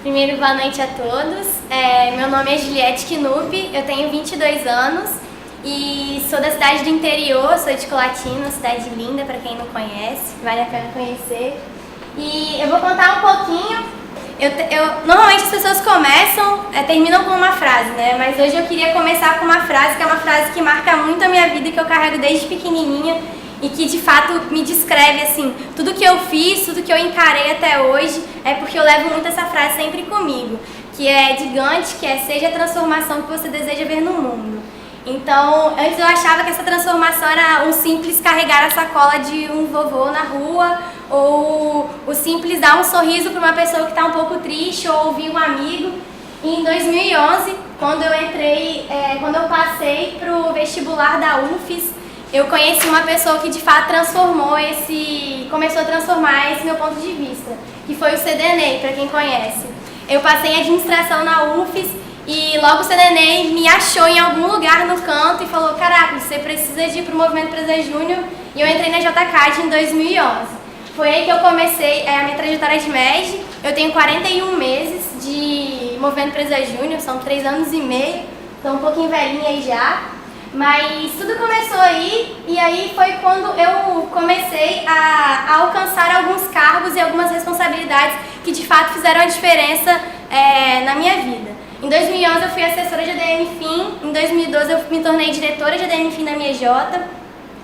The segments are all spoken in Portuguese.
Primeiro, boa noite a todos. Meu nome é Juliette Knupp, eu tenho 22 anos e sou da cidade do interior, sou de Colatina, cidade linda para quem não conhece, vale a pena conhecer. E eu vou contar um pouquinho. Normalmente as pessoas terminam com uma frase, né? Mas hoje eu queria começar com uma frase que é uma frase que marca muito a minha vida, que eu carrego desde pequenininha e que de fato me descreve assim, tudo que eu fiz, tudo que eu encarei até hoje, é porque eu levo muito essa frase sempre comigo, que é de Gandhi, que é: seja a transformação que você deseja ver no mundo. Então, antes eu achava que essa transformação era um simples carregar a sacola de um vovô na rua, ou o simples dar um sorriso para uma pessoa que está um pouco triste, ou ouvir um amigo. E em 2011, quando eu passei para o vestibular da UFES, eu conheci uma pessoa que de fato começou a transformar esse meu ponto de vista, que foi o CDNEI, para quem conhece. Eu passei em administração na UFES e logo o CDNEI me achou em algum lugar no canto e falou: caraca, você precisa de ir para o Movimento Empresa Júnior, e eu entrei na JCAD em 2011. Foi aí que eu comecei a minha trajetória de MED. Eu tenho 41 meses de Movimento Empresa Júnior, são 3 anos e meio, estou um pouquinho velhinha aí já. Mas tudo começou aí, e aí foi quando eu comecei a alcançar alguns cargos e algumas responsabilidades que de fato fizeram a diferença na minha vida. Em 2011 eu fui assessora de ADM Fin, em 2012 eu me tornei diretora de ADM Fin da minha EJ,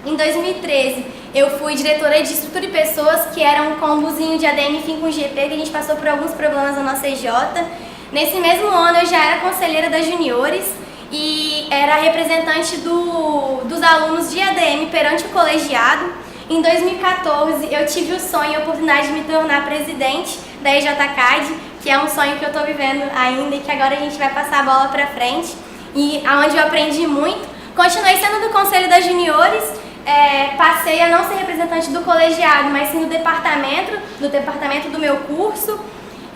em 2013 eu fui diretora de estrutura e pessoas, que era um combozinho de ADM Fin com GP, que a gente passou por alguns problemas na nossa EJ. Nesse mesmo ano eu já era conselheira das juniores e era representante dos alunos de ADM perante o colegiado. Em 2014 eu tive o sonho e a oportunidade de me tornar presidente da EJCAD, que é um sonho que eu estou vivendo ainda e que agora a gente vai passar a bola para frente, e onde eu aprendi muito. Continuei sendo do Conselho das Juniores, passei a não ser representante do colegiado, mas sim do departamento do meu curso,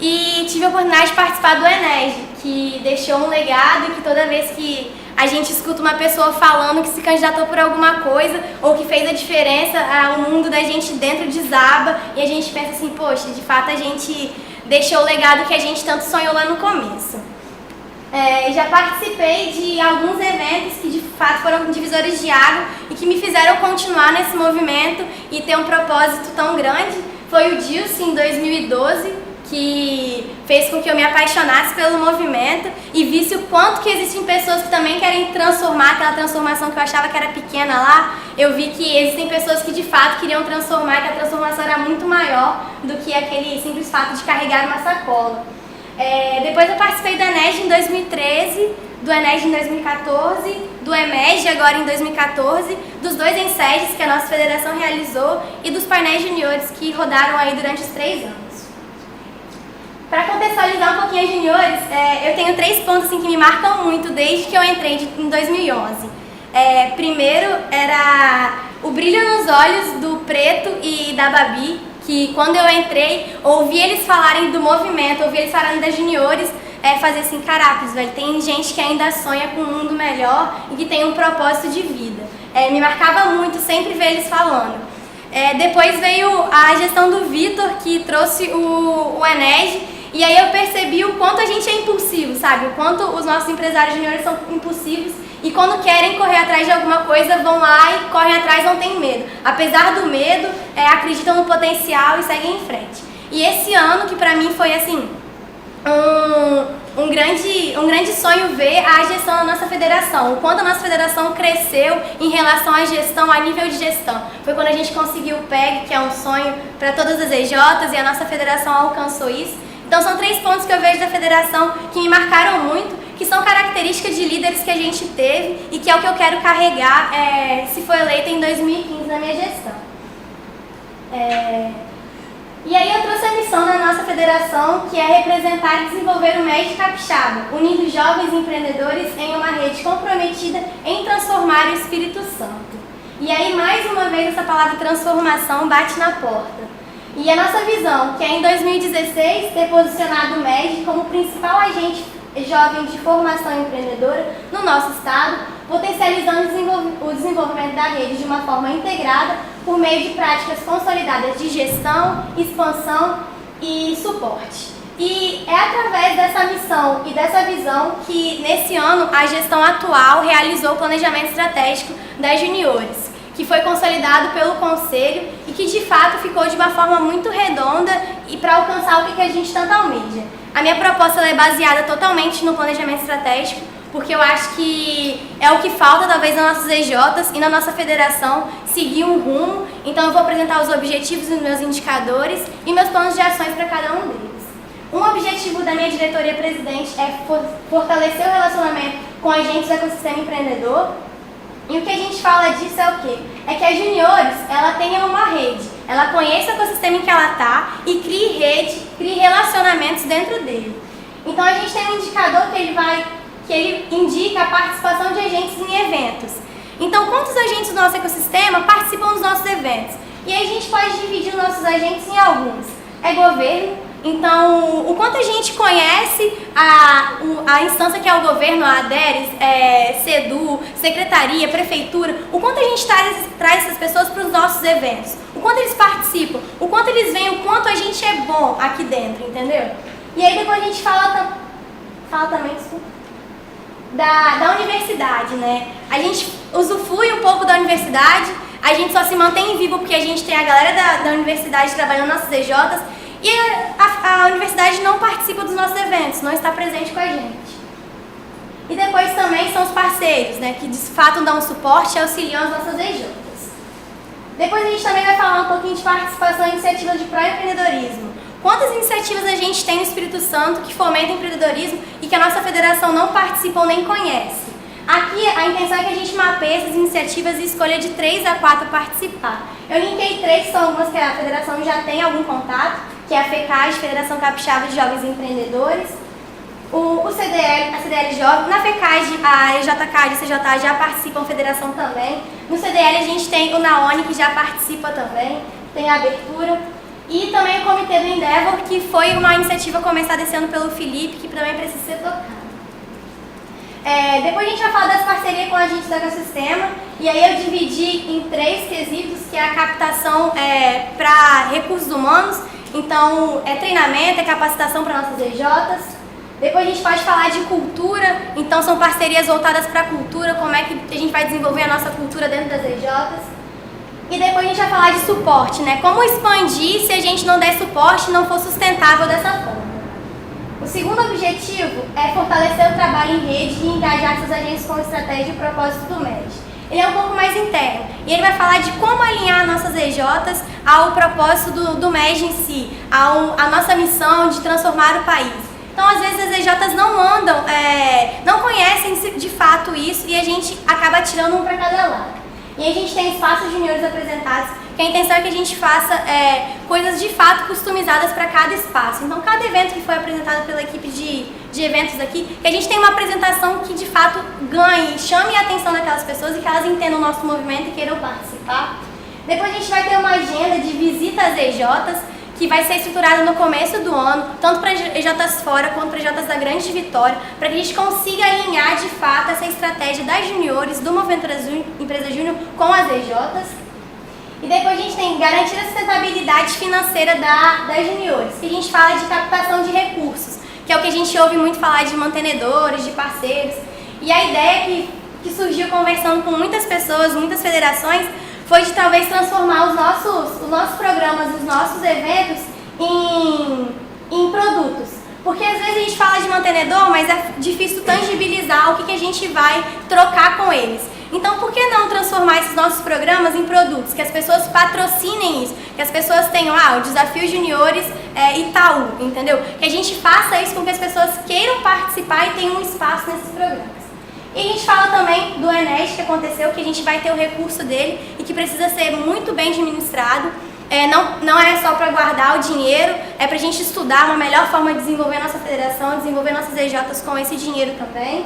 e tive a oportunidade de participar do ENERJ, que deixou um legado, e que toda vez que a gente escuta uma pessoa falando que se candidatou por alguma coisa ou que fez a diferença, o mundo da gente dentro desaba e a gente pensa assim: poxa, de fato a gente deixou o legado que a gente tanto sonhou lá no começo. Já participei de alguns eventos que de fato foram divisores de água e que me fizeram continuar nesse movimento e ter um propósito tão grande. Foi o DILCE em 2012, que fez com que eu me apaixonasse pelo movimento e visse o quanto que existem pessoas que também querem transformar aquela transformação que eu achava que era pequena lá. Eu vi que existem pessoas que de fato queriam transformar, que a transformação era muito maior do que aquele simples fato de carregar uma sacola. Depois eu participei do ENERJ em 2013, do ENERJ em 2014, do EMEG agora em 2014, dos 2 ENSEDs que a nossa federação realizou e dos painéis juniores que rodaram aí durante os 3 anos. Para contextualizar um pouquinho as juniores, eu tenho 3 pontos assim, que me marcam muito desde que eu entrei em 2011. Primeiro era o brilho nos olhos do Preto e da Babi, que quando eu entrei, ouvi eles falarem do movimento, ouvi eles falarem das juniores, fazer assim: caracas, velho, tem gente que ainda sonha com um mundo melhor e que tem um propósito de vida. Me marcava muito sempre ver eles falando. Depois veio a gestão do Vitor, que trouxe o ENERJ, e aí eu percebi o quanto a gente é impulsivo, sabe? O quanto os nossos empresários juniores são impulsivos e quando querem correr atrás de alguma coisa, vão lá e correm atrás, não tem medo. Apesar do medo, acreditam no potencial e seguem em frente. E esse ano, que pra mim foi assim, um grande sonho ver a gestão da nossa federação, o quanto a nossa federação cresceu em relação à gestão, a nível de gestão. Foi quando a gente conseguiu o PEG, que é um sonho para todas as EJs, e a nossa federação alcançou isso. Então são 3 pontos que eu vejo da federação que me marcaram muito, que são características de líderes que a gente teve e que é o que eu quero carregar se for eleita em 2015 na minha gestão. E aí eu trouxe a missão da nossa federação, que é representar e desenvolver o MED Capixaba, unindo jovens empreendedores em uma rede comprometida em transformar o Espírito Santo. E aí mais uma vez essa palavra transformação bate na porta. E a nossa visão, que é em 2016 ter posicionado o MED como principal agente jovem de formação empreendedora no nosso estado, potencializando o desenvolvimento da rede de uma forma integrada por meio de práticas consolidadas de gestão, expansão e suporte. E é através dessa missão e dessa visão que, nesse ano, a gestão atual realizou o planejamento estratégico das juniores, que foi consolidado pelo Conselho e que, de fato, ficou de uma forma muito redonda e para alcançar o que a gente tanto almeja. A minha proposta é baseada totalmente no planejamento estratégico, porque eu acho que é o que falta, talvez, nas nossas EJs e na nossa federação, seguir um rumo. Então, eu vou apresentar os objetivos e os meus indicadores e meus planos de ações para cada um deles. Um objetivo da minha diretoria presidente é fortalecer o relacionamento com agentes do ecossistema empreendedor. E o que a gente fala disso é o quê? É que a Juniores, ela tenha uma rede, ela conheça o ecossistema em que ela está e crie rede, crie relacionamentos dentro dele. Então a gente tem um indicador que ele indica a participação de agentes em eventos. Então, quantos agentes do nosso ecossistema participam dos nossos eventos? E aí a gente pode dividir os nossos agentes em alguns. É governo. Então, o quanto a gente conhece a instância que é o governo, a ADERES, SEDU, Secretaria, Prefeitura, o quanto a gente traz essas pessoas para os nossos eventos, o quanto eles participam, o quanto eles veem, o quanto a gente é bom aqui dentro, entendeu? E aí depois a gente fala também da universidade, né? A gente usufrui um pouco da universidade, a gente só se mantém vivo porque a gente tem a galera da universidade trabalhando nas nossas EJs, e a universidade não participa dos nossos eventos, não está presente com a gente. E depois também são os parceiros, né, que de fato dão suporte e auxiliam as nossas EJs. Depois a gente também vai falar um pouquinho de participação em iniciativas de pró-empreendedorismo. Quantas iniciativas a gente tem no Espírito Santo que fomentam empreendedorismo e que a nossa federação não participa ou nem conhece? Aqui a intenção é que a gente mapeie essas iniciativas e escolha de 3 a 4 participar. Eu linkei 3, que são algumas que a federação já tem algum contato, que é a FECAG, Federação Capixaba de Jovens Empreendedores, a CDL Jovem, na FECAG, a EJCAD e a CJA já participam, federação também. No CDL a gente tem o NAONI, que já participa também, tem a abertura. E também o Comitê do Endeavor, que foi uma iniciativa começada esse ano pelo Felipe, que também precisa ser tocada. Depois a gente vai falar das parcerias com agentes do ecossistema, e aí eu dividi em 3 quesitos, que é a captação para recursos humanos. Então, é treinamento, é capacitação para nossas EJs. Depois a gente pode falar de cultura, então são parcerias voltadas para a cultura, como é que a gente vai desenvolver a nossa cultura dentro das EJs. E depois a gente vai falar de suporte, né? Como expandir se a gente não der suporte e não for sustentável dessa forma. O segundo objetivo é fortalecer o trabalho em rede e engajar seus agentes com estratégia e propósito do MED. Ele é um pouco mais interno e ele vai falar de como alinhar nossas EJs ao propósito do MED em si, à nossa missão de transformar o país. Então, às vezes, as EJs não conhecem de fato isso e a gente acaba tirando um para cada lado. E a gente tem espaços juniores apresentados, que a intenção é que a gente faça coisas de fato customizadas para cada espaço. Então, cada evento que foi apresentado pela equipe de eventos aqui, que a gente tem uma apresentação que de fato ganhe, chame a atenção daquelas pessoas e que elas entendam o nosso movimento e queiram participar. Depois a gente vai ter uma agenda de visita às EJs, que vai ser estruturada no começo do ano, tanto para EJs fora quanto para EJs da Grande Vitória, para que a gente consiga alinhar de fato essa estratégia das juniores, do Movimento Empresa Júnior com as EJs. E depois a gente tem garantir a sustentabilidade financeira das juniores, que a gente fala de captação de recursos, que é o que a gente ouve muito falar de mantenedores, de parceiros. E a ideia que surgiu conversando com muitas pessoas, muitas federações, foi de talvez transformar os nossos programas, os nossos eventos em produtos. Porque às vezes a gente fala de mantenedor, mas é difícil tangibilizar o que a gente vai trocar com eles. Então, por que não transformar esses nossos programas em produtos? Que as pessoas patrocinem isso, que as pessoas tenham o Desafio Juniores Itaú, entendeu? Que a gente faça isso com que as pessoas queiram participar e tenham um espaço nesses programas. E a gente fala também do Enes, que aconteceu, que a gente vai ter o recurso dele e que precisa ser muito bem administrado. Não é só para guardar o dinheiro, é para a gente estudar uma melhor forma de desenvolver a nossa federação, desenvolver nossas EJs com esse dinheiro também.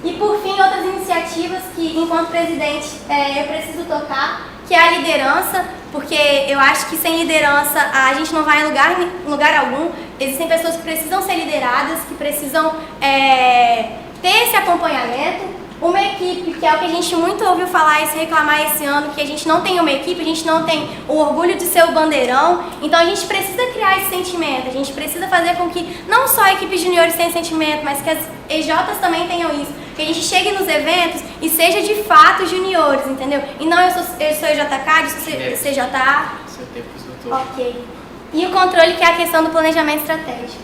E por fim, outras iniciativas que, enquanto presidente, eu preciso tocar, que é a liderança, porque eu acho que sem liderança a gente não vai em lugar algum. Existem pessoas que precisam ser lideradas, que precisam ter esse acompanhamento. Uma equipe, que é o que a gente muito ouviu falar e se reclamar esse ano, que a gente não tem uma equipe, a gente não tem o orgulho de ser o bandeirão. Então a gente precisa criar esse sentimento, a gente precisa fazer com que não só a equipe juniores tenha sentimento, mas que as EJs também tenham isso. Que a gente chegue nos eventos e seja de fato juniores, entendeu? E não eu sou EJK, eu sou CJA. Seu tempo esgotou. Ok. E o controle, que é a questão do planejamento estratégico.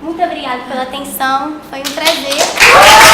Muito obrigada pela atenção, foi um prazer.